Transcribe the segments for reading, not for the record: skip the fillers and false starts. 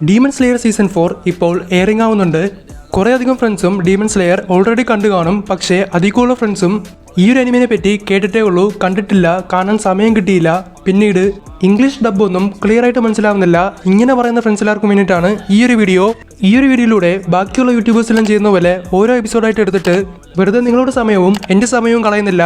Demon slayer season 4 ഇപ്പോൾ airing ആവുന്നുണ്ട്. കുറേയധികം ഫ്രണ്ട്സും ഡീമൺ സ്ലെയർ ഓൾറെഡി കണ്ടു കാണും. പക്ഷേ അധികമുള്ള ഫ്രണ്ട്സും ഈ ഒരു അനിമിനെ പറ്റി കേട്ടിട്ടേ ഉള്ളൂ, കണ്ടിട്ടില്ല, കാണാൻ സമയം കിട്ടിയില്ല. പിന്നീട് ഇംഗ്ലീഷ് ഡബ് ഒന്നും ക്ലിയർ ആയിട്ട് മനസ്സിലാവുന്നില്ല. ഇങ്ങനെ പറയുന്ന ഫ്രണ്ട്സ് എല്ലാവർക്കും വേണ്ടിയിട്ടാണ് ഈ ഒരു വീഡിയോയിലൂടെ ബാക്കിയുള്ള യൂട്യൂബേഴ്സ് എല്ലാം ചെയ്യുന്ന പോലെ ഓരോ എപ്പിസോഡായിട്ട് എടുത്തിട്ട് വെറുതെ നിങ്ങളുടെ സമയവും എൻ്റെ സമയവും കളയുന്നില്ല.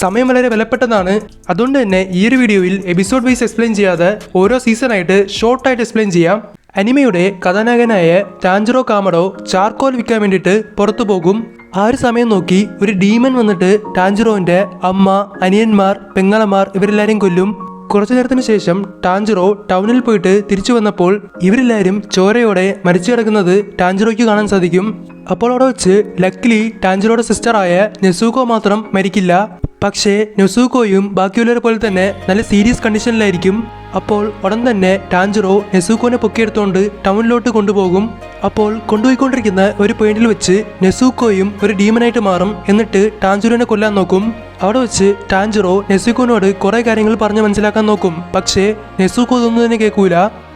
സമയം വളരെ വിലപ്പെട്ടതാണ്. അതുകൊണ്ട് തന്നെ ഈ ഒരു വീഡിയോയിൽ എപ്പിസോഡ് വൈസ് എക്സ്പ്ലെയിൻ ചെയ്യാതെ ഓരോ സീസണായിട്ട് ഷോർട്ടായിട്ട് എക്സ്പ്ലെയിൻ ചെയ്യാം. അനിമയുടെ കഥാനായകനായ ടാഞ്ചറോ കാമഡോ ചാർക്കോൽ വിൽക്കാൻ വേണ്ടിയിട്ട് പുറത്തു പോകും. ആ ഒരു സമയം നോക്കി ഒരു ഡീമൻ വന്നിട്ട് ടാഞ്ചറോന്റെ അമ്മ, അനിയന്മാർ, പെങ്ങളമാർ ഇവരെല്ലാരെയും കൊല്ലും. കുറച്ചു നേരത്തിന് ശേഷം ടാഞ്ചറോ ടൗണിൽ പോയിട്ട് തിരിച്ചു വന്നപ്പോൾ ഇവരെല്ലാവരും ചോരയോടെ മരിച്ചു കിടക്കുന്നത് ടാഞ്ചറോയ്ക്ക് കാണാൻ സാധിക്കും. അപ്പോൾ അവിടെ വെച്ച് ലക്കിലി ടാഞ്ചറോയുടെ സിസ്റ്ററായ നെസൂക്കോ മാത്രം മരിക്കില്ല. പക്ഷേ നെസൂക്കോയും ബാക്കിയുള്ളവരെ പോലെ തന്നെ നല്ല സീരിയസ് കണ്ടീഷനിലായിരിക്കും. അപ്പോൾ ഉടൻ തന്നെ ടാഞ്ചറോ നെസൂക്കോനെ പൊക്കിയെടുത്തുകൊണ്ട് ടൗണിലോട്ട് കൊണ്ടുപോകും. അപ്പോൾ കൊണ്ടുപോയിക്കൊണ്ടിരിക്കുന്ന ഒരു പോയിന്റിൽ വെച്ച് നെസൂക്കോയും ഒരു ഡീമനായിട്ട് മാറും. എന്നിട്ട് ടാഞ്ചറോനെ കൊല്ലാൻ നോക്കും. അവിടെ വെച്ച് ടാഞ്ചറോ നെസൂക്കോനോട് കുറെ കാര്യങ്ങൾ പറഞ്ഞ് മനസ്സിലാക്കാൻ നോക്കും. പക്ഷേ നെസൂക്കോ ഇതൊന്നും തന്നെ കേൾക്കൂല.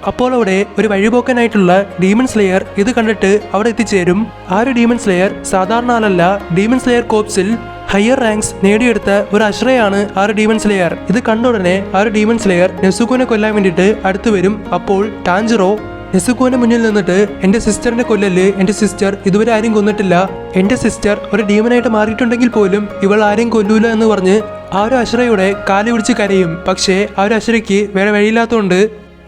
അപ്പോൾ അവിടെ ഒരു വഴിപോക്കനായിട്ടുള്ള ഡീമൺ സ്ലെയർ ഇത് കണ്ടിട്ട് അവിടെ എത്തിച്ചേരും. ആ ഒരു ഡീമൺ സ്ലെയർ സാധാരണ ആളല്ല. ഡീമൺ സ്ലെയർ കോർപ്സിൽ ഹയർ റാങ്ക്സ് നേടിയെടുത്ത ഒരു അശ്രയാണ് ആ ഒരു ഡീമൺ സ്ലെയർ. ഇത് കണ്ട ഉടനെ ആ ഒരു ഡീമൺ സ്ലെയർ നെസൂക്കോനെ കൊല്ലാൻ വേണ്ടിയിട്ട് അടുത്ത് വരും. അപ്പോൾ ടാഞ്ചറോ നെസൂക്കോന്റെ മുന്നിൽ നിന്നിട്ട് എൻ്റെ സിസ്റ്ററിനെ കൊല്ലല്, എൻ്റെ സിസ്റ്റർ ഇതുവരെ ആരും കൊന്നിട്ടില്ല, എൻ്റെ സിസ്റ്റർ ഒരു ഡീമനായിട്ട് മാറിയിട്ടുണ്ടെങ്കിൽ പോലും ഇവൾ ആരെയും കൊല്ലൂല എന്ന് പറഞ്ഞ് ആ ഒരു അശ്രയുടെ കാല് പിടിച്ച് കരയും. പക്ഷേ ആ ഒരു അശ്രയ്ക്ക് വേറെ വഴിയില്ലാത്തതുകൊണ്ട്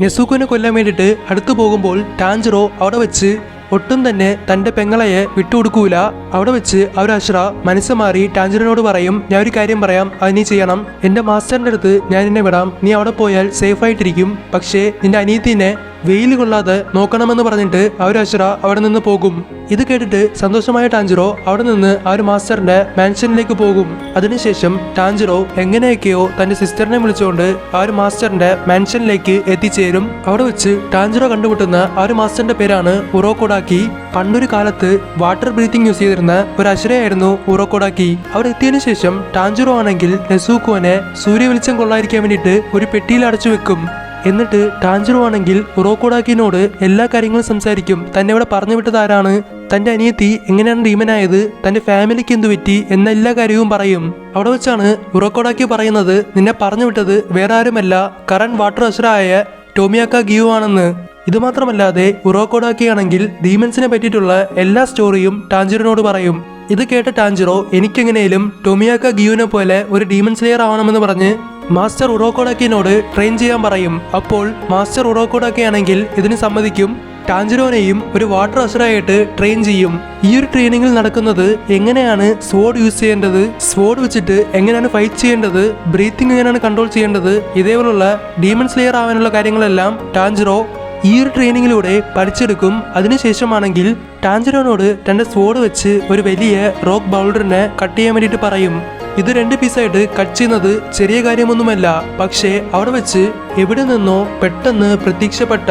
നെസൂക്കോനെ കൊല്ലാൻ വേണ്ടിയിട്ട് അടുത്തു പോകുമ്പോൾ ടാഞ്ചറോ അവിടെ വെച്ച് ഒട്ടും തന്നെ തൻ്റെ പെങ്ങളയെ വിട്ടുകൊടുക്കൂല. അവിടെ വെച്ച് ആ ഒരു അശ്ര മനസ്സ് മാറി ടാഞ്ചറിനോട് പറയും, ഞാൻ ഒരു കാര്യം പറയാം, അത് നീ ചെയ്യണം. എൻ്റെ മാസ്റ്ററിൻ്റെ അടുത്ത് ഞാൻ എന്നെ വിടാം, നീ അവിടെ പോയാൽ സേഫ് ആയിട്ടിരിക്കും. പക്ഷേ നിന്റെ അനിയത്തിനെ വെയിൽ കൊള്ളാതെ നോക്കണമെന്ന് പറഞ്ഞിട്ട് ആ ഒരു അശ്ര അവിടെ നിന്ന് പോകും. ഇത് കേട്ടിട്ട് സന്തോഷമായ ടാഞ്ചറോ അവിടെ നിന്ന് ആ ഒരു മാസ്റ്ററിന്റെ മാൻഷനിലേക്ക് പോകും. അതിനുശേഷം ടാഞ്ചറോ എങ്ങനെയൊക്കെയോ തന്റെ സിസ്റ്ററിനെ വിളിച്ചുകൊണ്ട് ആ ഒരു മാസ്റ്ററിന്റെ മാൻഷനിലേക്ക് എത്തിച്ചേരും. അവിടെ വെച്ച് ടാഞ്ചറോ കണ്ടുമുട്ടുന്ന ആ ഒരു മാസ്റ്ററിന്റെ പേരാണ് ഉറോക്കോഡാക്കി. പണ്ടൊരു കാലത്ത് വാട്ടർ ബ്രീത്തിങ് യൂസ് ചെയ്തിരുന്ന ഒരു അശ്രയായിരുന്നു ഉറോക്കോഡാക്കി. അവിടെ എത്തിയതിനു ശേഷം ടാഞ്ചറോ ആണെങ്കിൽ നെസൂക്കോനെ സൂര്യ വെളിച്ചം കൊള്ളാതിരിക്കാൻ വേണ്ടിയിട്ട് ഒരു പെട്ടിയിൽ അടച്ചു വെക്കും. എന്നിട്ട് ടാഞ്ചറോ ആണെങ്കിൽ ഉറോക്കോഡാക്കിനോട് എല്ലാ കാര്യങ്ങളും സംസാരിക്കും. തന്നെ ഇവിടെ പറഞ്ഞു വിട്ടത് ആരാണ്, തന്റെ അനിയത്തി എങ്ങനെയാണ് ഡീമനായത്, തന്റെ ഫാമിലിക്ക് എന്തു പറ്റി എന്ന എല്ലാ കാര്യവും പറയും. അവിടെ വെച്ചാണ് ഉറോക്കോഡാക്കി പറയുന്നത്, നിന്നെ പറഞ്ഞു വിട്ടത് വേറെ ആരുമല്ല, കറന്റ് വാട്ടർ അസുരായ ടോമിയാക്ക ഗിയു ആണെന്ന്. ഇതുമാത്രമല്ലാതെ ഉറോക്കോഡാക്കി ആണെങ്കിൽ ഡീമൻസിനെ പറ്റിയിട്ടുള്ള എല്ലാ സ്റ്റോറിയും ടാഞ്ചറിനോട് പറയും. ഇത് കേട്ട ടാഞ്ചറോ എനിക്കെങ്ങനെയും ടോമിയാക്ക ഗിയുവിനെ പോലെ ഒരു ഡീമൺ സ്ലെയർ ആവണമെന്ന് പറഞ്ഞ് മാസ്റ്റർ ഉറോക്കോഡാക്കിനോട് ട്രെയിൻ ചെയ്യാൻ പറയും. അപ്പോൾ മാസ്റ്റർ ഉറോക്കോഡാക്കി ആണെങ്കിൽ ഇതിന് സമ്മതിക്കും. ടാഞ്ചറോനെയും ഒരു വാട്ടർ അസുരായിട്ട് ട്രെയിൻ ചെയ്യും. ഈ ഒരു ട്രെയിനിങ്ങിൽ നടക്കുന്നത് എങ്ങനെയാണ് സ്വോർഡ് യൂസ് ചെയ്യേണ്ടത്, സ്വോർഡ് വെച്ചിട്ട് എങ്ങനെയാണ് ഫൈറ്റ് ചെയ്യേണ്ടത്, ബ്രീത്തിങ് എങ്ങനെയാണ് കൺട്രോൾ ചെയ്യേണ്ടത്, ഇതേപോലുള്ള ഡീമൺ സ്ലെയർ ആവാനുള്ള കാര്യങ്ങളെല്ലാം ടാഞ്ചറോ ഈ ഒരു ട്രെയിനിങ്ങിലൂടെ പഠിച്ചെടുക്കും. അതിനുശേഷമാണെങ്കിൽ ടാഞ്ചറോനോട് തന്റെ സ്വോർഡ് വെച്ച് ഒരു വലിയ റോക്ക് ബൗൾഡറിനെ കട്ട് ചെയ്യാൻ വേണ്ടിയിട്ട് പറയും. ഇത് 2 പീസായിട്ട് കട്ട് ചെയ്യുന്നത് ചെറിയ കാര്യമൊന്നുമല്ല. പക്ഷേ അവിടെ വെച്ച് എവിടെ നിന്നോ പെട്ടെന്ന് പ്രത്യക്ഷപ്പെട്ട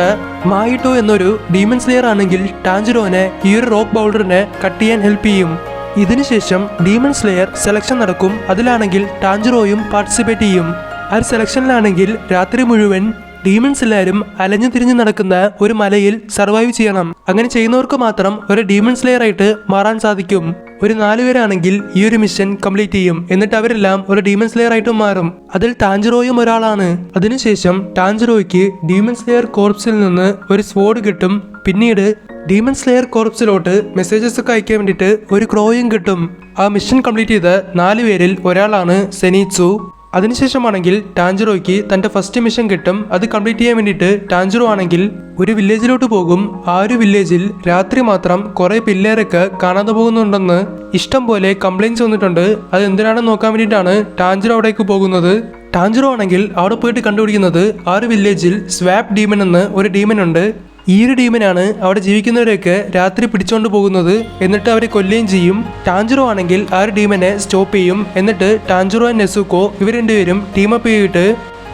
മായിട്ടോ എന്നൊരു ഡീമൺ സ്ലെയർ ആണെങ്കിൽ ടാഞ്ചറോനെ ഈ ഒരു റോക്ക് ബൗൾഡറിനെ കട്ട് ചെയ്യാൻ ഹെൽപ്പ് ചെയ്യും. ഇതിനുശേഷം ഡീമൺ സ്ലെയർ സെലക്ഷൻ നടക്കും. അതിലാണെങ്കിൽ ടാഞ്ചറോയും പാർട്ടിസിപ്പേറ്റ് ചെയ്യും. ആ ഒരു സെലക്ഷനിലാണെങ്കിൽ രാത്രി മുഴുവൻ ഡീമൺസ് എല്ലാവരും അലഞ്ഞു തിരിഞ്ഞു നടക്കുന്ന ഒരു മലയിൽ സർവൈവ് ചെയ്യണം. അങ്ങനെ ചെയ്യുന്നവർക്ക് മാത്രം ഒരു ഡീമൺ സ്ലെയർ ആയിട്ട് മാറാൻ സാധിക്കും. ഒരു 4 പേരാണെങ്കിൽ ഈ ഒരു മിഷൻ കംപ്ലീറ്റ് ചെയ്യും. എന്നിട്ട് അവരെല്ലാം ഒരു ഡീമൺ സ്ലെയർ ആയിട്ടും മാറും. അതിൽ ടാഞ്ചറോയും ഒരാളാണ്. അതിനുശേഷം ടാഞ്ചറോയ്ക്ക് ഡീമൺ സ്ലെയർ കോർപ്സിൽ നിന്ന് ഒരു സ്വോർഡ് കിട്ടും. പിന്നീട് ഡീമൺ സ്ലെയർ കോർപ്സിലോട്ട് മെസ്സേജസ് ഒക്കെ അയക്കാൻ വേണ്ടിയിട്ട് ഒരു ക്രോയും കിട്ടും. ആ മിഷൻ കംപ്ലീറ്റ് ചെയ്ത 4 പേരിൽ ഒരാളാണ് സെനീറ്റ്സു. അതിനുശേഷമാണെങ്കിൽ ടാഞ്ചറോയ്ക്ക് തന്റെ ഫസ്റ്റ് മിഷൻ കിട്ടും. അത് കംപ്ലീറ്റ് ചെയ്യാൻ വേണ്ടിയിട്ട് ടാഞ്ചറോ ആണെങ്കിൽ ഒരു വില്ലേജിലോട്ട് പോകും. ആ ഒരു വില്ലേജിൽ രാത്രി മാത്രം കുറെ പിള്ളേരൊക്കെ കാണാതെ പോകുന്നുണ്ടെന്ന് ഇഷ്ടം പോലെ കംപ്ലൈൻറ്റ്സ് വന്നിട്ടുണ്ട്. അത് എന്തിനാണെന്ന് നോക്കാൻ വേണ്ടിയിട്ടാണ് ടാഞ്ചറോ അവിടേക്ക് പോകുന്നത്. ടാഞ്ചറോ ആണെങ്കിൽ അവിടെ പോയിട്ട് കണ്ടുപിടിക്കുന്നത് ആ ഒരു വില്ലേജിൽ സ്വാപ്പ് ഡീമൻ എന്ന് ഒരു ഡീമൻ ഉണ്ട്. ഈ ഒരു ഡീമനാണ് അവിടെ ജീവിക്കുന്നവരെയൊക്കെ രാത്രി പിടിച്ചോണ്ട് പോകുന്നത്. എന്നിട്ട് അവരെ കൊല്ലുകയും ചെയ്യും. ടാഞ്ചറോ ആണെങ്കിൽ ആ ഒരു ഡീമനെ സ്റ്റോപ്പ് ചെയ്യും. എന്നിട്ട് ടാഞ്ചറോ ആൻഡ് നെസൂക്കോ ഇവർ 2 പേരും ടീമപ്പ് ചെയ്തിട്ട്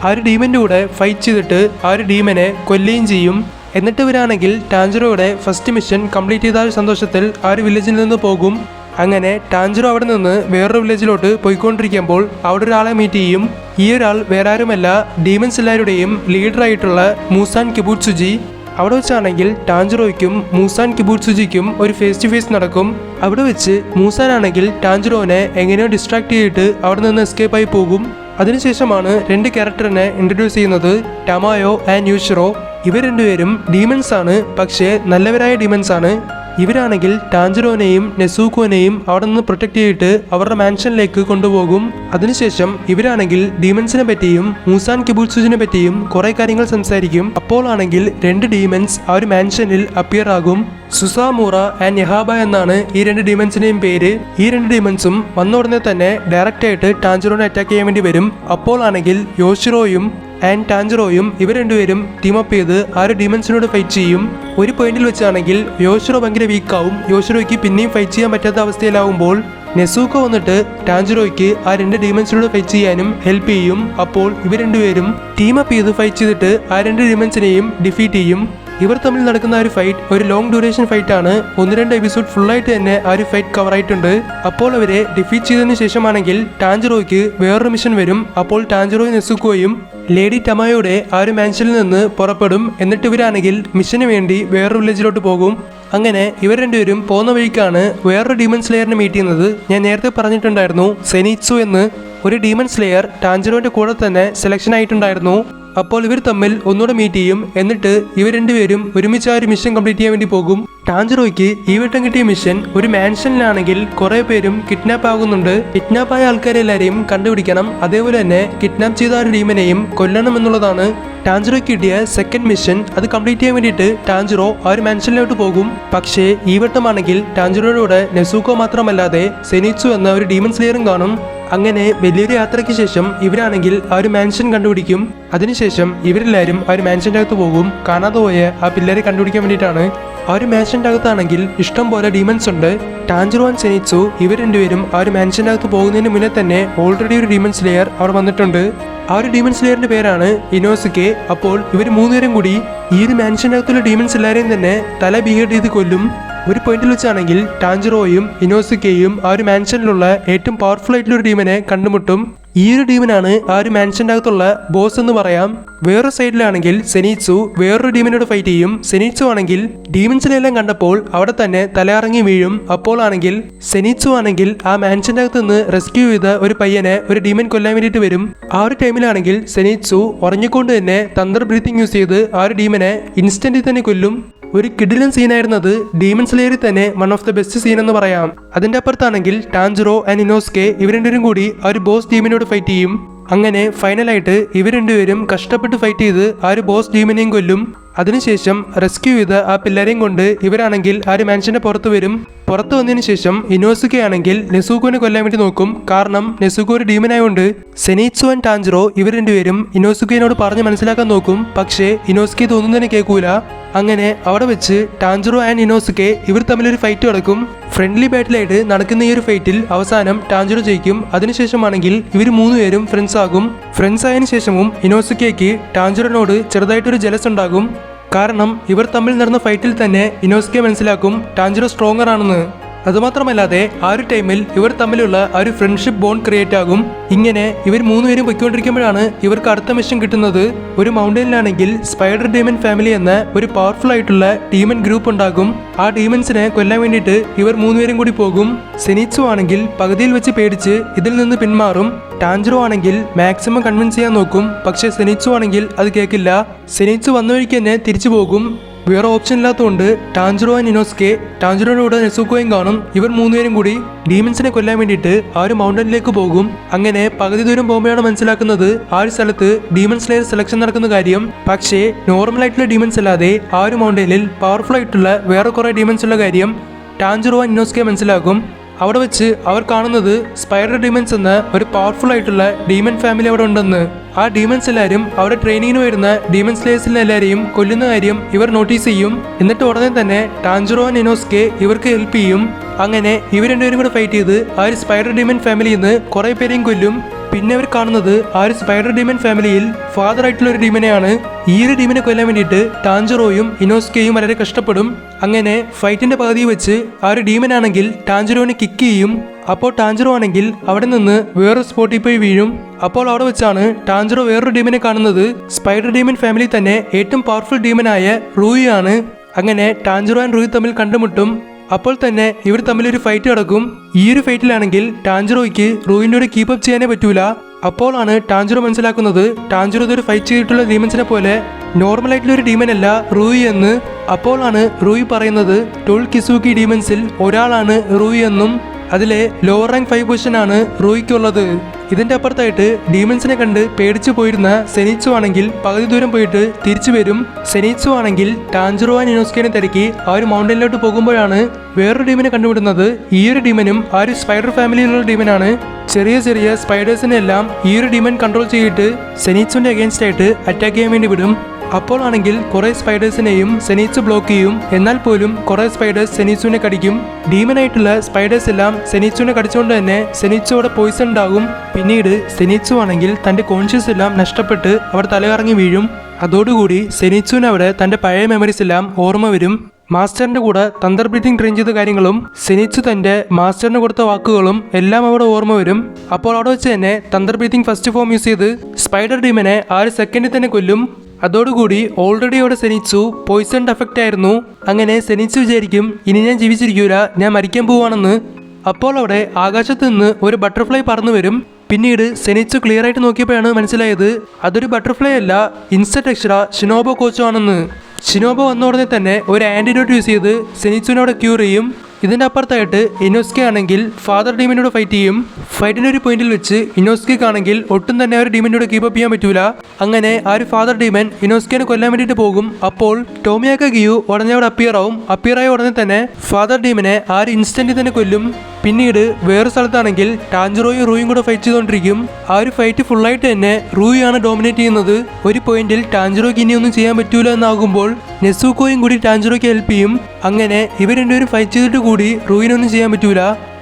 ആ ഒരു ഡീമന്റെ കൂടെ ഫൈറ്റ് ചെയ്തിട്ട് ആ ഒരു ഡീമനെ കൊല്ലുകയും ചെയ്യും. എന്നിട്ട് ഇവരാണെങ്കിൽ ടാഞ്ചറോയുടെ ഫസ്റ്റ് മിഷൻ കംപ്ലീറ്റ് ചെയ്ത ഒരു സന്തോഷത്തിൽ ആ ഒരു വില്ലേജിൽ നിന്ന് പോകും. അങ്ങനെ ടാഞ്ചറോ അവിടെ നിന്ന് വേറൊരു വില്ലേജിലോട്ട് പോയിക്കൊണ്ടിരിക്കുമ്പോൾ അവിടെ ഒരാളെ മീറ്റ് ചെയ്യും. ഈ ഒരാൾ വേറെ ആരുമല്ല, ഡീമൻസ് എല്ലാവരുടെയും ലീഡറായിട്ടുള്ള മൂസാൻ കിബുട്സുജി. അവിടെ വെച്ചാണെങ്കിൽ ടാഞ്ചിറോയ്ക്കും മൂസാൻ കിബൂട്സുജിക്കും ഒരു ഫേസ് ടു ഫേസ് നടക്കും. അവിടെ വെച്ച് മൂസാനാണെങ്കിൽ ടാഞ്ചിറോനെ എങ്ങനെയോ ഡിസ്ട്രാക്ട് ചെയ്തിട്ട് അവിടെ നിന്ന് എസ്കേപ്പ് ആയി പോകും. അതിനുശേഷമാണ് രണ്ട് ക്യാരക്ടറിനെ ഇൻട്രൊഡ്യൂസ് ചെയ്യുന്നത്, ടമായോ ആൻഡ് യൂഷിറോ. ഇവർ രണ്ടുപേരും ഡീമൺസ് ആണ്, പക്ഷേ നല്ലവരായ ഡീമൺസ് ആണ്. ഇവരാണെങ്കിൽ ടാഞ്ചിറോനെയും നെസൂക്കോനെയും അവിടെ നിന്ന് പ്രൊട്ടക്ട് ചെയ്തിട്ട് അവരുടെ മാൻഷനിലേക്ക് കൊണ്ടുപോകും. അതിനുശേഷം ഇവരാണെങ്കിൽ ഡീമൻസിനെ പറ്റിയും മൂസാൻ കിബൂട്സുജിനെ പറ്റിയും കുറെ കാര്യങ്ങൾ സംസാരിക്കും. അപ്പോൾ ആണെങ്കിൽ രണ്ട് ഡീമൻസ് ആ ഒരു മാൻഷനിൽ അപ്പിയർ ആകും. സുസാമൂറ ആൻഡ് യഹാബ എന്നാണ് ഈ രണ്ട് ഡീമൻസിന്റെയും പേര്. ഈ രണ്ട് ഡീമൻസും വന്ന ഉടനെ തന്നെ ഡയറക്റ്റ് ആയിട്ട് ടാഞ്ചിറോനെ അറ്റാക്ക് ചെയ്യാൻ വേണ്ടി വരും. അപ്പോൾ ആണെങ്കിൽ യോഷിറോയും ആൻഡ് ടാഞ്ചിറോയും ഇവർ രണ്ടുപേരും ടീമപ്പ് ചെയ്ത് ആ ഒരു ഡീമൻസിനോട് ഫൈറ്റ് ചെയ്യും. ഒരു പോയിന്റിൽ വെച്ചാണെങ്കിൽ യോഷിറോ ഭയങ്കര വീക്കാവും. യോഷിറോയ്ക്ക് പിന്നെയും ഫൈറ്റ് ചെയ്യാൻ പറ്റാത്ത അവസ്ഥയിലാവുമ്പോൾ നെസൂക്കോ വന്നിട്ട് ടാഞ്ചിറോയ്ക്ക് ആ രണ്ട് ഡീമൻസിനോട് ഫൈറ്റ് ചെയ്യാനും ഹെൽപ്പ് ചെയ്യും. അപ്പോൾ ഇവർ രണ്ടുപേരും ടീമപ്പ് ചെയ്ത് ഫൈറ്റ് ചെയ്തിട്ട് ആ രണ്ട് ഡീമൻസിനെയും ഡിഫീറ്റ് ചെയ്യും. ഇവർ തമ്മിൽ നടക്കുന്ന ഒരു ഫൈറ്റ് ഒരു ലോങ് ഡ്യൂറേഷൻ ഫൈറ്റ് ആണ്. 1-2 എപ്പിസോഡ് ഫുള്ളായിട്ട് തന്നെ ആ ഒരു ഫൈറ്റ് കവർ ആയിട്ടുണ്ട്. അപ്പോൾ അവരെ ഡിഫീറ്റ് ചെയ്തതിനു ശേഷമാണെങ്കിൽ ടാഞ്ചിറോയ്ക്ക് വേറൊരു മിഷൻ വരും. അപ്പോൾ ടാഞ്ചിറോയും നെസുക്കോയും ലേഡി ടമായോയുടെ ആ ഒരു മാൻഷനിൽ നിന്ന് പുറപ്പെടും. എന്നിട്ട് ഇവരാണെങ്കിൽ മിഷന് വേണ്ടി വേറൊരു വില്ലേജിലോട്ട് പോകും. അങ്ങനെ ഇവർ രണ്ടുപേരും പോകുന്ന വഴിക്കാണ് വേറൊരു ഡീമൺ സ്ലെയറിനെ മീറ്റ് ചെയ്യുന്നത്. ഞാൻ നേരത്തെ പറഞ്ഞിട്ടുണ്ടായിരുന്നു, സെനീറ്റ്സു എന്ന് ഒരു ഡീമൺ സ്ലെയർ ടാഞ്ചിറോന്റെ കൂടെ തന്നെ സെലക്ഷൻ ആയിട്ടുണ്ടായിരുന്നു. അപ്പോൾ ഇവർ തമ്മിൽ ഒന്നുകൂടെ മീറ്റ് ചെയ്യും. എന്നിട്ട് ഇവർ രണ്ടുപേരും ഒരുമിച്ച് ആ ഒരു മിഷൻ കംപ്ലീറ്റ് ചെയ്യാൻ വേണ്ടി പോകും. ടാഞ്ചിറോയ്ക്ക് ഈ വട്ടം കിട്ടിയ മിഷൻ ഒരു മാൻഷനിലാണെങ്കിൽ കുറെ പേരും കിഡ്നാപ്പ് ആകുന്നുണ്ട്. കിഡ്നാപ്പ് ആയ ആൾക്കാരെല്ലാരെയും കണ്ടുപിടിക്കണം, അതേപോലെ തന്നെ കിഡ്നാപ്പ് ചെയ്ത ആ ഒരു ഡീമനെയും കൊല്ലണം എന്നുള്ളതാണ് ടാഞ്ചിറോയ്ക്ക് കിട്ടിയ സെക്കൻഡ് മിഷൻ. അത് കംപ്ലീറ്റ് ചെയ്യാൻ വേണ്ടിയിട്ട് ടാഞ്ചിറോ ആ ഒരു മാൻഷനിലോട്ട് പോകും. പക്ഷേ ഈ വട്ടമാണെങ്കിൽ ടാഞ്ചിറോയുടെ കൂടെ നെസൂക്കോ മാത്രമല്ലാതെ സെനീറ്റ്സു എന്ന ഒരു ഡീമൺ സ്ലെയറും കാണും. അങ്ങനെ വലിയൊരു യാത്രയ്ക്ക് ശേഷം ഇവരാണെങ്കിൽ ആ ഒരു മാൻഷൻ കണ്ടുപിടിക്കും. അതിനുശേഷം ഇവരെല്ലാവരും ആ ഒരു മാൻഷൻ്റെ അകത്ത് പോകും. കാണാതെ പോയ ആ പിള്ളേരെ കണ്ടുപിടിക്കാൻ വേണ്ടിയിട്ടാണ്. ആ ഒരു മാൻഷൻ്റെ അകത്താണെങ്കിൽ ഇഷ്ടം പോലെ ഡീമൻസ് ഉണ്ട്. ടാഞ്ചിറോ ആൻഡ് സെനീറ്റ്സു ഇവർ രണ്ടുപേരും ആ ഒരു മാൻഷൻ്റെ അകത്ത് പോകുന്നതിന് മുന്നേ തന്നെ ഓൾറെഡി ഒരു ഡീമൺ സ്ലെയർ അവിടെ വന്നിട്ടുണ്ട്. ആ ഒരു ഡീമൺ സ്ലെയറിന്റെ പേരാണ് ഇനോസുക്കെ. അപ്പോൾ ഇവർ മൂന്നുപേരും കൂടി ഈ ഒരു മാൻഷൻ്റെ അകത്തുള്ള ഡീമൻസ് എല്ലാവരെയും തന്നെ തല ബീഹഡ് ചെയ്ത് കൊല്ലും. ഒരു പോയിന്റിൽ വെച്ചാണെങ്കിൽ ടാഞ്ചിറോയും ഇനോസുക്കെയും ആ ഒരു മാൻഷനിലുള്ള ഏറ്റവും പവർഫുൾ ആയിട്ടുള്ള ഒരു ഡീമനെ കണ്ടുമുട്ടും. ഈ ഒരു ഡീമനാണ് ആ ഒരു മാൻഷൻ്റെ അകത്തുള്ള ബോസ് എന്ന് പറയാം. വേറൊരു സൈഡിലാണെങ്കിൽ സെനീറ്റ്സു വേറൊരു ഡീമനോട് ഫൈറ്റ് ചെയ്യും. സെനീറ്റ്സു ആണെങ്കിൽ ഡീമൻസിനെല്ലാം കണ്ടപ്പോൾ അവിടെ തന്നെ തലയിറങ്ങി വീഴും. അപ്പോൾ ആണെങ്കിൽ സെനീറ്റ്സു ആണെങ്കിൽ ആ മാൻഷൻ്റെ അകത്ത് നിന്ന് റെസ്ക്യൂ ചെയ്ത ഒരു പയ്യനെ ഒരു ഡീമൻ കൊല്ലാൻ വേണ്ടിയിട്ട് വരും. ആ ഒരു ടൈമിലാണെങ്കിൽ സെനീറ്റ്സു ഉറങ്ങിക്കൊണ്ട് തന്നെ തണ്ടർ ബ്രീത്തിങ് യൂസ് ചെയ്ത് ആ ഒരു ഡീമനെ ഇൻസ്റ്റന്റിൽ തന്നെ കൊല്ലും. ഒരു കിഡിലൻ സീനായിരുന്നത്. ഡീമൺ സ്ലെയറിൽ തന്നെ one of the best scene എന്ന് പറയാം. അതിന്റെ അപ്പുറത്താണെങ്കിൽ ടാഞ്ചിറോ ആൻഡ് ഇനോസുക്കെ ഇവർ രണ്ടുപേരും കൂടി ആ ഒരു ബോസ് ഡീമനോട് ഫൈറ്റ് ചെയ്യും. അങ്ങനെ ഫൈനലായിട്ട് ഇവർ രണ്ടുപേരും കഷ്ടപ്പെട്ട് ഫൈറ്റ് ചെയ്ത് ആ ഒരു ബോസ് ഡീമനെയും കൊല്ലും. അതിനുശേഷം റെസ്ക്യൂ ചെയ്ത ആ പിള്ളേരെയും കൊണ്ട് ഇവരാണെങ്കിൽ ആ ഒരു മാൻഷന്റെ പുറത്ത് വരും. പുറത്തു വന്നതിന് ശേഷം ഇനോസുക്കെ ആണെങ്കിൽ നെസൂക്കോനെ കൊല്ലാൻ വേണ്ടി നോക്കും. കാരണം നെസൂക്കോ ഒരു ഡീമനായോണ്ട്. സെനീറ്റ്സു ആൻഡ് ടാഞ്ചിറോ ഇവർ രണ്ടുപേരും ഇനോസുക്കയോട് പറഞ്ഞ് മനസ്സിലാക്കാൻ നോക്കും. പക്ഷേ ഇനോസുക്കെ ഇതൊന്നും തന്നെ കേൾക്കൂല. അങ്ങനെ അവിടെ വെച്ച് ടാഞ്ചിറോ ആൻഡ് ഇനോസുക്കെ ഇവർ തമ്മിലൊരു ഫൈറ്റ് നടക്കും. ഫ്രണ്ട്ലി ബാറ്റിലായിട്ട് നടക്കുന്ന ഈ ഒരു ഫൈറ്റിൽ അവസാനം ടാഞ്ചിറോ ജയിക്കും. അതിനുശേഷമാണെങ്കിൽ ഇവർ മൂന്നുപേരും ഫ്രണ്ട്സ് ആകും. ഫ്രണ്ട്സ് ആയതിനു ശേഷവും ഇനോസുക്കയ്ക്ക് ടാഞ്ചിറോനോട് ചെറുതായിട്ടൊരു ജലസ് ഉണ്ടാകും. കാരണം ഇവർ തമ്മിൽ നടന്ന ഫൈറ്റിൽ തന്നെ ഇനോസുക്കെ മനസ്സിലാക്കും ടാഞ്ചിറോ സ്ട്രോങ്ങർ ആണെന്ന്. അതുമാത്രമല്ലാതെ ആ ഒരു ടൈമിൽ ഇവർ തമ്മിലുള്ള ആ ഒരു ഫ്രണ്ട്ഷിപ്പ് ബോണ്ട് ക്രിയേറ്റ് ആകും. ഇങ്ങനെ ഇവർ മൂന്നുപേരും പൊയ്ക്കൊണ്ടിരിക്കുമ്പോഴാണ് ഇവർക്ക് അടുത്ത മിഷൻ കിട്ടുന്നത്. ഒരു മൗണ്ടനിലാണെങ്കിൽ സ്പൈഡർ ഡീമൻ ഫാമിലി എന്ന ഒരു പവർഫുൾ ആയിട്ടുള്ള ഡീമൻ ഗ്രൂപ്പ് ഉണ്ടാകും. ആ ഡീമൻസിനെ കൊല്ലാൻ വേണ്ടിയിട്ട് ഇവർ മൂന്നുപേരും കൂടി പോകും. സെനീറ്റ്സു ആണെങ്കിൽ പകുതിയിൽ വെച്ച് പേടിച്ച് ഇതിൽ നിന്ന് പിന്മാറും. ടാഞ്ചിറോ ആണെങ്കിൽ മാക്സിമം കൺവിൻസ് ചെയ്യാൻ നോക്കും. പക്ഷേ സെനീറ്റ്സു ആണെങ്കിൽ അത് കേൾക്കില്ല. സെനീറ്റ്സു വന്ന വഴിക്ക് തന്നെ തിരിച്ചു പോകും. വേറെ ഓപ്ഷൻ ഇല്ലാത്തതുകൊണ്ട് ടാഞ്ചിറോ ആൻഡ് ഇനോസുക്കെ ടാഞ്ചിറോയുടെ കൂടെ നെസൂക്കോയും കാണും. ഇവർ മൂന്നുപേരും കൂടി ഡീമൻസിനെ കൊല്ലാൻ വേണ്ടിയിട്ട് ആ ഒരു മൗണ്ടനിലേക്ക് പോകും. അങ്ങനെ പകുതി ദൂരം പോകുമ്പോഴാണ് മനസ്സിലാക്കുന്നത് ആ ഒരു സ്ഥലത്ത് ഡീമൺ സ്ലെയർ സെലക്ഷൻ നടക്കുന്ന കാര്യം. പക്ഷേ നോർമൽ ആയിട്ടുള്ള ഡീമൻസ് അല്ലാതെ ആ ഒരു മൗണ്ടനിൽ പവർഫുൾ ആയിട്ടുള്ള വേറെ കുറെ ഡീമൻസ് ഉള്ള കാര്യം ടാഞ്ചിറോ ആൻഡ് ഇനോസുക്കെ മനസ്സിലാക്കും. അവിടെ വെച്ച് അവർ കാണുന്നത് സ്പൈഡർ ഡീമൻസ് എന്ന ഒരു പവർഫുൾ ആയിട്ടുള്ള ഡീമൻ ഫാമിലി അവിടെ ഉണ്ടെന്ന്. ആ ഡീമൻസ് എല്ലാവരും അവിടെ ട്രെയിനിങ്ങിന് വരുന്ന ഡീമൻ സ്ലേയേഴ്സിനെ എല്ലാവരെയും കൊല്ലുന്ന കാര്യം ഇവർ നോട്ടീസ് ചെയ്യും. എന്നിട്ട് ഉടനെ തന്നെ ടാഞ്ചിറോ ആൻഡ് ഇനോസുക്കെ ഇവർക്ക് ഹെൽപ്പ് ചെയ്യും. അങ്ങനെ ഇവർ രണ്ടുപേരും കൂടെ ഫൈറ്റ് ചെയ്ത് ആ ഒരു സ്പൈഡർ ഡീമൻ ഫാമിലിയിൽ നിന്ന് കുറെ പേരെയും കൊല്ലും. പിന്നെ അവർ കാണുന്നത് ആ ഒരു സ്പൈഡർ ഡീമൻ ഫാമിലിയിൽ ഫാദർ ആയിട്ടുള്ള ഒരു ഡീമനെയാണ്. ഈ ഒരു ഡീമനെ കൊല്ലാൻ വേണ്ടിയിട്ട് ടാഞ്ചിറോയും ഇനോസുക്കെയും വളരെ കഷ്ടപ്പെടും. അങ്ങനെ ഫൈറ്റിന്റെ പകുതി വെച്ച് ആ ഒരു ഡീമനാണെങ്കിൽ ടാഞ്ചിറോനെ കിക്ക് ചെയ്യും. അപ്പോൾ ടാഞ്ചറോ ആണെങ്കിൽ അവിടെ നിന്ന് വേറൊരു സ്പോട്ടിൽ പോയി വീഴും. അപ്പോൾ അവിടെ വെച്ചാണ് ടാഞ്ചറോ വേറൊരു ഡീമനെ കാണുന്നത്. സ്പൈഡർ ഡീമൻ ഫാമിലി തന്നെ ഏറ്റവും പവർഫുൾ ഡീമനായ റൂയി ആണ്. അങ്ങനെ ടാഞ്ചറോ ആൻഡ് റൂയി തമ്മിൽ കണ്ടുമുട്ടും. അപ്പോൾ തന്നെ ഇവർ തമ്മിലൊരു ഫൈറ്റ് നടക്കും. ഈ ഒരു ഫൈറ്റിലാണെങ്കിൽ ടാഞ്ചറോയ്ക്ക് റൂയിനോട് കീപ്പപ്പ് ചെയ്യാനേ പറ്റൂല. അപ്പോഴാണ് ടാഞ്ചറോ മനസ്സിലാക്കുന്നത് ടാഞ്ചറോ ഇതൊരു ഫൈറ്റ് ചെയ്തിട്ടുള്ള ഡീമൻസിനെ പോലെ നോർമലായിട്ടുള്ള ഒരു ഡീമൻ അല്ല റൂയി എന്ന്. അപ്പോഴാണ് റൂയി പറയുന്നത് 12 കിസൂക്കി ഡീമൻസിൽ ഒരാളാണ് റൂയി എന്നും അതിലെ ലോവർ റാങ്ക് 5 പൊസിഷനാണ് റൂയിക്കുള്ളത്. ഇതിന്റെ അപ്പുറത്തായിട്ട് ഡീമൻസിനെ കണ്ട് പേടിച്ചു പോയിരുന്ന സെനിറ്റ്സു ആണെങ്കിൽ പകുതി ദൂരം പോയിട്ട് തിരിച്ചു വരും. സെനിറ്റ്സു ആണെങ്കിൽ ടാഞ്ചറോ ആൻഡ് ഇനോസ്കേനെ തിരക്കി ആ ഒരു മൗണ്ടനിലോട്ട് പോകുമ്പോഴാണ് വേറൊരു ഡീമനെ കണ്ടുപിടുന്നത്. ഈ ഒരു ഡീമനും ആ ഒരു സ്പൈഡർ ഫാമിലിയിലുള്ള ഡീമനാണ്. ചെറിയ ചെറിയ സ്പൈഡേഴ്സിനെ എല്ലാം ഈ ഒരു ഡീമൻ കൺട്രോൾ ചെയ്തിട്ട് സെനിറ്റ്സുവിന്റെ അഗേൻസ്റ്റ് ആയിട്ട് അറ്റാക്ക് ചെയ്യാൻ വേണ്ടി വിടും. അപ്പോൾ ആണെങ്കിൽ കുറെ സ്പൈഡേഴ്സിനെയും സെനിറ്റ്സു ബ്ലോക്ക് ചെയ്യും. എന്നാൽ പോലും കുറെ സ്പൈഡേഴ്സ് സെനിറ്റ്സുവിനെ കടിക്കും. ഡീമനായിട്ടുള്ള സ്പൈഡേഴ്സ് എല്ലാം സെനിറ്റ്സുവിനെ കടിച്ചുകൊണ്ട് തന്നെ സെനിറ്റ്സുവിടെ പോയിസൺ ഉണ്ടാകും. പിന്നീട് സെനിറ്റ്സു ആണെങ്കിൽ തന്റെ കോൺഷ്യസ് എല്ലാം നഷ്ടപ്പെട്ട് അവിടെ തലകറങ്ങി വീഴും. അതോടുകൂടി സെനിറ്റ്സുവിന് അവിടെ തന്റെ പഴയ മെമ്മറീസ് എല്ലാം ഓർമ്മ വരും. മാസ്റ്ററിന്റെ കൂടെ തണ്ടർ ബ്രീത്തിങ് ട്രെയിൻ ചെയ്ത കാര്യങ്ങളും സെനിറ്റ്സു തന്റെ മാസ്റ്ററിന് കൊടുത്ത വാക്കുകളും എല്ലാം അവിടെ ഓർമ്മ വരും. അപ്പോൾ അവിടെ വെച്ച് തന്നെ thunder breathing first form use ചെയ്ത് സ്പൈഡർ ഡീമനെ ആ ഒരു സെക്കൻഡിൽ തന്നെ കൊല്ലും. അതോടുകൂടി ഓൾറെഡി അവിടെ സെനിറ്റ്സു പോയിസൺ എഫക്റ്റ് ആയിരുന്നു. അങ്ങനെ സെനിറ്റ്സു വിചാരിക്കും ഇനി ഞാൻ ജീവിച്ചിരിക്കൂല, ഞാൻ മരിക്കാൻ പോവാണെന്ന്. അപ്പോൾ അവിടെ ആകാശത്ത് നിന്ന് ഒരു ബട്ടർഫ്ലൈ പറന്നു വരും. പിന്നീട് സെനിറ്റ്സു ക്ലിയർ ആയിട്ട് നോക്കിയപ്പോഴാണ് മനസ്സിലായത് അതൊരു ബട്ടർഫ്ലൈ അല്ല, ഇൻസെക്ട് എക്സ്ട്രാ ഷിനോബോ കോച്ചോ ആണെന്ന്. ഷിനോബോ വന്ന ഉടനെ തന്നെ ഒരു ആന്റിഡോട്ട് യൂസ് ചെയ്ത് സെനിറ്റ്സുവിനെ അവിടെ ക്യൂർ ചെയ്യും. ഇതിന്റെ അപ്പുറത്തായിട്ട് ഇനോസ്കെ ആണെങ്കിൽ ഫാദർ ഡീമനോട് ഫൈറ്റ് ചെയ്യും. ഫൈറ്റിന്റെ ഒരു പോയിന്റിൽ വെച്ച് ഇനോസ്കെക്ക് ആണെങ്കിൽ ഒട്ടും തന്നെ ആ ഒരു ഡീമനോട് കീപ്പപ്പ് ചെയ്യാൻ പറ്റൂല. അങ്ങനെ ആ ഒരു ഫാദർ ഡീമൻ ഇനോസ്കെനെ കൊല്ലാൻ വേണ്ടിയിട്ട് പോകും. അപ്പോൾ ടോമിയാക്ക ഗിയു ഉടനെ അവിടെ അപ്പിയർ ആവും. അപ്പിയർ ആയ ഉടനെ തന്നെ ഫാദർ ഡീമനെ ആ ഒരു ഇൻസ്റ്റന്റിൽ തന്നെ കൊല്ലും. പിന്നീട് വേറെ സ്ഥലത്താണെങ്കിൽ ടാഞ്ചറോയും റൂയും കൂടെ ഫൈറ്റ് ചെയ്തുകൊണ്ടിരിക്കും. ആ ഒരു ഫൈറ്റ് ഫുള്ളായിട്ട് തന്നെ റൂയാണ് ഡോമിനേറ്റ് ചെയ്യുന്നത്. ഒരു പോയിന്റിൽ ടാഞ്ചറോയ്ക്ക് ഇനിയൊന്നും ചെയ്യാൻ പറ്റൂല എന്നാകുമ്പോൾ നെസൂക്കോയും കൂടി ടാഞ്ചറോയ്ക്ക് ഹെൽപ്പ് ചെയ്യും. അങ്ങനെ ഇവർ രണ്ടുപേരും ഫൈറ്റ് ചെയ്തിട്ട് കൂടി റൂയിനൊന്നും ചെയ്യാൻ പറ്റൂല.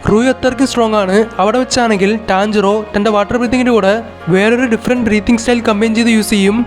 റൂയി അത്രയ്ക്ക് സ്ട്രോങ് ആണ്. അവിടെ വെച്ചാണെങ്കിൽ ടാഞ്ചറോ തന്റെ വാട്ടർ ബ്രീത്തിങ്ങിന്റെ കൂടെ വേറൊരു ഡിഫറെന്റ് ബ്രീത്തിങ് സ്റ്റൈൽ കമ്പൈൻ ചെയ്ത് യൂസ് ചെയ്യും.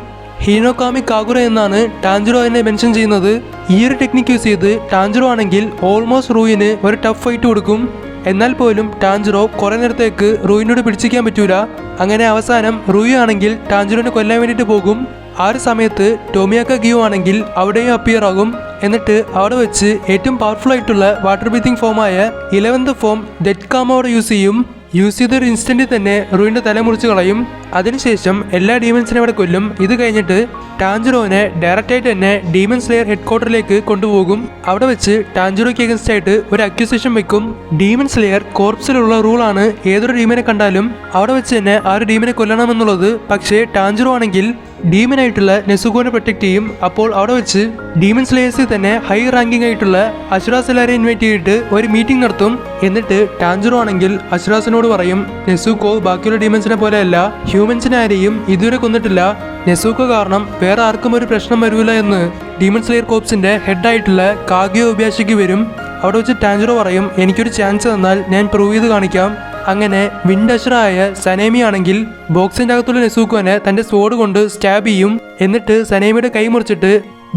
ഹീനോകാമി കാഗുറ എന്നാണ് ടാഞ്ചറോ അതിനെ മെൻഷൻ ചെയ്യുന്നത്. ഈ ഒരു ടെക്നിക്ക് യൂസ് ചെയ്ത് ടാഞ്ചറോ ആണെങ്കിൽ ഓൾമോസ്റ്റ് റൂയിന് ഒരു ടഫ് ഫൈറ്റ് കൊടുക്കും. എന്നാൽ പോലും ടാഞ്ചറോ കുറെ നേരത്തേക്ക് റൂയിനോട് പിടിച്ചിരിക്കാൻ പറ്റൂല. അങ്ങനെ അവസാനം റൂയി ആണെങ്കിൽ ടാഞ്ചറോനെ കൊല്ലാൻ വേണ്ടിയിട്ട് പോകും. ആ ഒരു സമയത്ത് ടോമിയാക്ക ഗിയു ആണെങ്കിൽ അവിടെയും അപ്പിയർ ആകും. എന്നിട്ട് അവിടെ വെച്ച് ഏറ്റവും പവർഫുൾ ആയിട്ടുള്ള വാട്ടർ ബ്രീത്തിങ് ഫോമായ 11th ഫോം ഡെഡ് കാമ അവിടെ യൂസ് ചെയ്യും. യൂസ് ചെയ്തൊരു ഇൻസ്റ്റന്റിൽ തന്നെ റൂയിന്റെ തല മുറിച്ച് കളയും. അതിനുശേഷം എല്ലാ ഡീമൻസിനെ അവിടെ കൊല്ലും. ഇത് കഴിഞ്ഞിട്ട് ടാഞ്ചറോനെ ഡയറക്റ്റ് ആയിട്ട് തന്നെ ഡീമൻ സ്ലെയർ ഹെഡ് ക്വാർട്ടറിലേക്ക് കൊണ്ടുപോകും. അവിടെ വെച്ച് ടാഞ്ചറോയ്ക്ക് അഗൻസ്റ്റ് ആയിട്ട് ഒരു അക്യൂസേഷൻ വെക്കും. ഡീമൻ സ്ലെയർ കോർപ്സിലുള്ള റൂളാണ് ഏതൊരു ഡീമനെ കണ്ടാലും അവിടെ വെച്ച് തന്നെ ആ ഒരു ഡീമനെ കൊല്ലണമെന്നുള്ളത്. പക്ഷേ ടാഞ്ചറോ ആണെങ്കിൽ ഡീമനായിട്ടുള്ള നെസുക്കോനെ പ്രൊട്ടക്ട് ചെയ്യും. അപ്പോൾ അവിടെ വെച്ച് ഡീമൻ സ്ലേയേഴ്സിൽ തന്നെ ഹൈ റാങ്കിങ് ആയിട്ടുള്ള അശ്രാസ് എല്ലാവരെയും ഇൻവൈറ്റ് ചെയ്തിട്ട് ഒരു മീറ്റിംഗ് നടത്തും. എന്നിട്ട് ടാഞ്ചറോ ആണെങ്കിൽ അശ്രാസിനോട് പറയും നെസുക്കോ ബാക്കിയുള്ള ഡീമൻസിനെ പോലെയല്ല, ഹ്യൂമൻസിനെ ആരെയും ഇതുവരെ കൊന്നിട്ടില്ല. നെസുക്കോ കാരണം വേറെ ആർക്കും ഒരു പ്രശ്നം വരൂല എന്ന് ഡീമൻ സ്ലെയർ കോപ്സിന്റെ ഹെഡായിട്ടുള്ള കാഗിയോ ഉബയാഷിക്ക് വരും. അവിടെ വെച്ച് ടാഞ്ചറോ പറയും എനിക്കൊരു ചാൻസ് തന്നാൽ ഞാൻ പ്രൂവ് ചെയ്ത് കാണിക്കാം. അങ്ങനെ വിൻഡഷറായ സനേമി ആണെങ്കിൽ ബോക്സിന്റെ അകത്തുള്ള നെസൂക്കോനെ തന്റെ സ്വോർഡ് കൊണ്ട് സ്റ്റാബ് ചെയ്യും. എന്നിട്ട് സനേമിയുടെ കൈ മുറിച്ചിട്ട്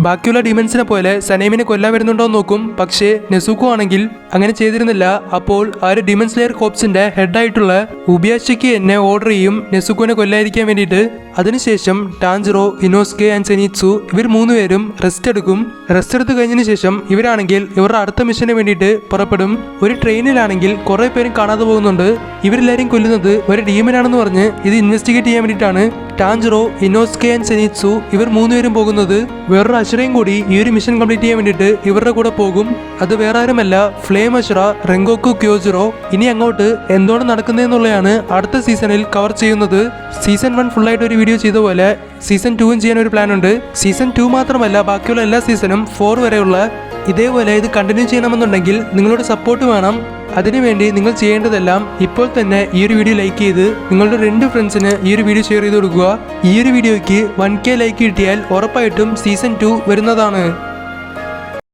ബാക്കിയുള്ള ഡീമൻസിനെ പോലെ സനേമിനെ കൊല്ലാൻ വരുന്നുണ്ടോ എന്ന് നോക്കും. പക്ഷേ നെസൂക്കോ ആണെങ്കിൽ അങ്ങനെ ചെയ്തിരുന്നില്ല. അപ്പോൾ ആ ഒരു ഡീമൻ സ്ലെയർ കോപ്സിന്റെ ഹെഡായിട്ടുള്ള ഉബയാഷിക്ക് എന്നെ ഓർഡർ ചെയ്യും നെസൂക്കോനെ കൊല്ലാതിരിക്കാൻ വേണ്ടിയിട്ട്. അതിനുശേഷം ടാഞ്ചറോ, ഇനോസ്കെ ആൻഡ് സെനിറ്റ്സു ഇവർ മൂന്നുപേരും റെസ്റ്റ് എടുക്കും. റെസ്റ്റ് എടുത്ത് കഴിഞ്ഞതിന് ശേഷം ഇവരാണെങ്കിൽ ഇവരുടെ അടുത്ത മിഷന് വേണ്ടിയിട്ട് പുറപ്പെടും. ഒരു ട്രെയിനിലാണെങ്കിൽ കുറെ പേരും കാണാതെ പോകുന്നുണ്ട്. ഇവരെല്ലാവരും കൊല്ലുന്നത് ഒരു ഡീമനാണെന്ന് പറഞ്ഞ് ഇത് ഇൻവെസ്റ്റിഗേറ്റ് ചെയ്യാൻ വേണ്ടിയിട്ടാണ് ടാഞ്ചറോ, ഇനോസ്കെ ആൻഡ് സെനിറ്റ്സു ഇവർ മൂന്നുപേരും പോകുന്നത്. വേറൊരു അശ്രയും കൂടി ഈ ഒരു മിഷൻ കംപ്ലീറ്റ് ചെയ്യാൻ വേണ്ടിയിട്ട് ഇവരുടെ കൂടെ പോകും. അത് വേറെ ആരുമല്ല, ഫ്ലേം അശ്ര, റെങ്കോക്കു ക്യോജിറോ. ഇനി അങ്ങോട്ട് എന്താണ് നടക്കുന്നതെന്നുള്ളതാണ് അടുത്ത സീസണിൽ കവർ ചെയ്യുന്നത്. സീസൺ 1 ഫുള്ളായിട്ട് ഒരു വീഡിയോ ചെയ്ത പോലെ സീസൺ 2 ചെയ്യാൻ ഒരു പ്ലാൻ ഉണ്ട്. സീസൺ 2 മാത്രമല്ല ബാക്കിയുള്ള എല്ലാ സീസണും 4 വരെയുള്ള ഇതേപോലെ ഇത് കണ്ടിന്യൂ ചെയ്യണമെന്നുണ്ടെങ്കിൽ നിങ്ങളുടെ സപ്പോർട്ട് വേണം. അതിനുവേണ്ടി നിങ്ങൾ ചെയ്യേണ്ടതെല്ലാം ഇപ്പോൾ തന്നെ ഈ ഒരു വീഡിയോ ലൈക്ക് ചെയ്ത് നിങ്ങളുടെ 2 ഫ്രണ്ട്സിന് ഈ ഒരു വീഡിയോ ഷെയർ ചെയ്ത് കൊടുക്കുക. ഈ ഒരു വീഡിയോയ്ക്ക് 1K ലൈക്ക് കിട്ടിയാൽ ഉറപ്പായിട്ടും സീസൺ 2 വരുന്നതാണ്.